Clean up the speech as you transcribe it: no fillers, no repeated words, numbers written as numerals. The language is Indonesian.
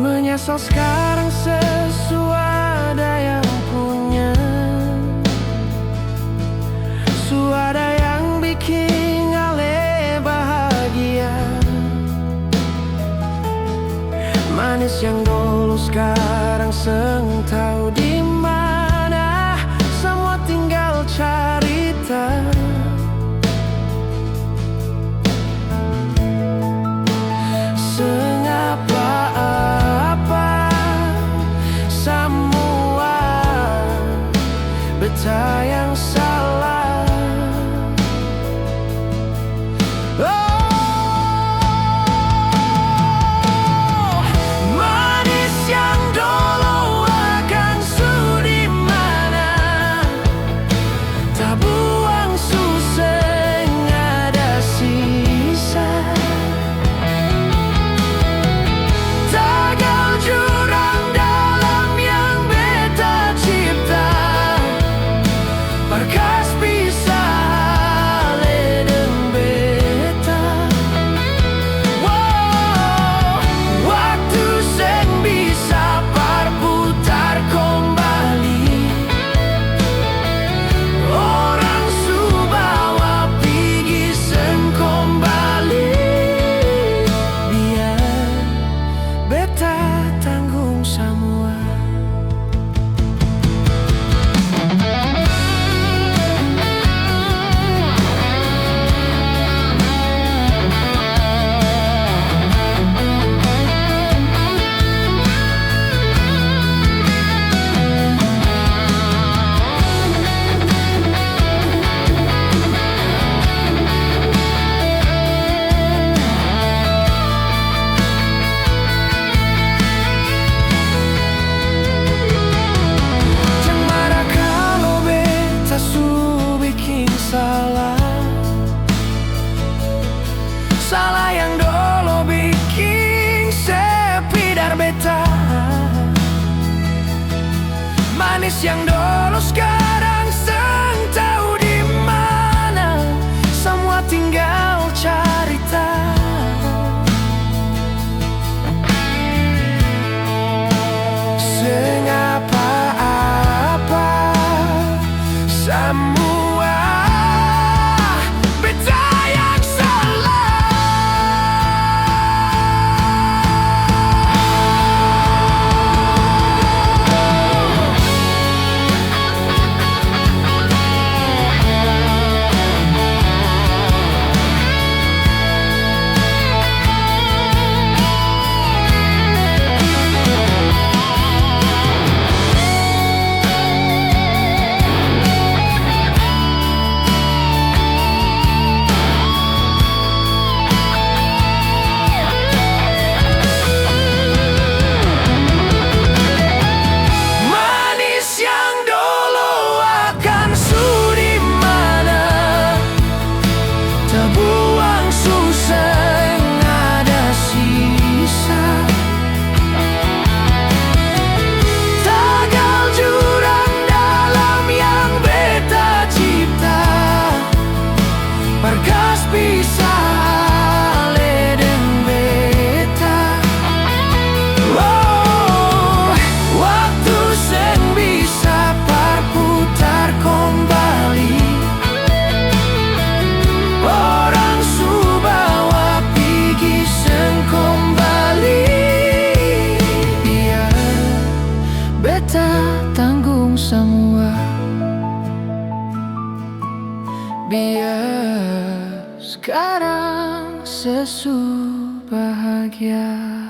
Menyesal sekarang sesuada yang punya, suada yang bikin ale bahagia. Manis yang dulu sekarang seng tahu di mana, semua tinggal cerita. Beta yang salah. Oh, manis yang dulu akan sudi mana, tak buang susah ada sisa. Tagal jurang dalam yang beta cipta, berkas bisa ledeng beta. Wow, waktu seng bisa berputar kembali. Orang subawa pergi seng kembali. Biar beta tanggung semua. Salah yang dulu bikin sepi dar beta. Manis yang dulu sekarang seng tahu di mana, semua tinggal cerita. Seng apa-apa semua beta. Berkas bisa ledeng beta. Oh, waktu seng bisa berputar kembali. Orang subawa pergi seng kembali. Biar beta tanggung semua. Biar sekarang sesu bahagia.